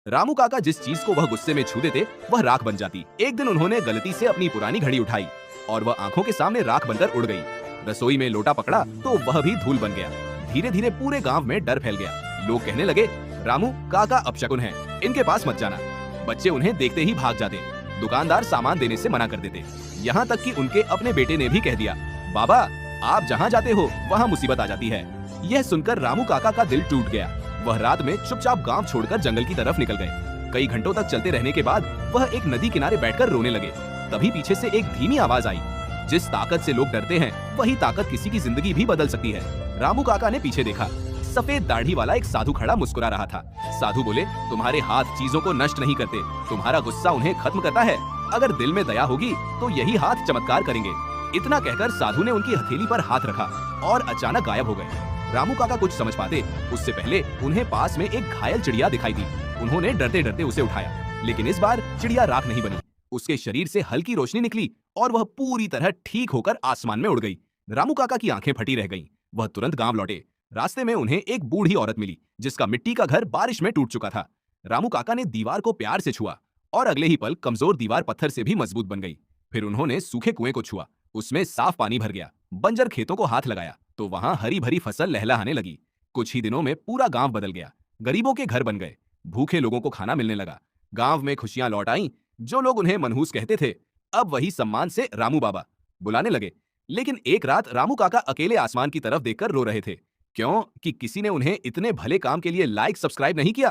रामू काका जिस चीज को वह गुस्से में छू देते वह राख बन जाती। एक दिन उन्होंने गलती से अपनी पुरानी घड़ी उठाई और वह आंखों के सामने राख बनकर उड़ गई। रसोई में लोटा पकड़ा तो वह भी धूल बन गया। धीरे धीरे पूरे गांव में डर फैल गया। लोग कहने लगे, रामू काका अपशकुन है, इनके पास मत जाना। बच्चे उन्हें देखते ही भाग जाते। दुकानदार सामान देने से मना कर देते। यहाँ तक कि उनके अपने बेटे ने भी कह दिया, बाबा आप जहाँ जाते हो वहाँ मुसीबत आ जाती है। यह सुनकर रामू काका का दिल टूट गया। वह रात में चुपचाप गांव छोड़कर जंगल की तरफ निकल गए। कई घंटों तक चलते रहने के बाद वह एक नदी किनारे बैठकर रोने लगे। तभी पीछे से एक धीमी आवाज आई, जिस ताकत से लोग डरते हैं वही ताकत किसी की जिंदगी भी बदल सकती है। रामू काका ने पीछे देखा। सफेद दाढ़ी वाला एक साधु खड़ा मुस्कुरा रहा था। साधु बोले, तुम्हारे हाथ चीजों को नष्ट नहीं करते, तुम्हारा गुस्सा उन्हें खत्म करता है। अगर दिल में दया होगी तो यही हाथ चमत्कार करेंगे। इतना कहकर साधु ने उनकी हथेली पर हाथ रखा और अचानक गायब हो गए। रामू काका कुछ समझ पाते उससे पहले उन्हें पास में एक घायल चिड़िया दिखाई दी। उन्होंने डरते डरते उसे उठाया, लेकिन इस बार चिड़िया राख नहीं बनी। उसके शरीर से हल्की रोशनी निकली और वह पूरी तरह ठीक होकर आसमान में उड़ गई। रामू काका की आंखें फटी रह गईं। वह तुरंत गांव लौटे। रास्ते में उन्हें एक बूढ़ी औरत मिली जिसका मिट्टी का घर बारिश में टूट चुका था। रामू काका ने दीवार को प्यार से छुआ और अगले ही पल कमजोर दीवार पत्थर से भी मजबूत बन गई। फिर उन्होंने सूखे कुएं को छुआ, उसमें साफ पानी भर गया। बंजर खेतों को हाथ लगाया तो वहां हरी भरी फसल लहलहाने लगी। कुछ ही दिनों में पूरा गांव बदल गया। गरीबों के घर बन गए, भूखे लोगों को खाना मिलने लगा। गांव में खुशियां लौट आईं। जो लोग उन्हें मनहूस कहते थे अब वही सम्मान से रामू बाबा बुलाने लगे। लेकिन एक रात रामू काका अकेले आसमान की तरफ देखकर रो रहे थे। क्यों कि किसी ने उन्हें इतने भले काम के लिए लाइक सब्सक्राइब नहीं किया।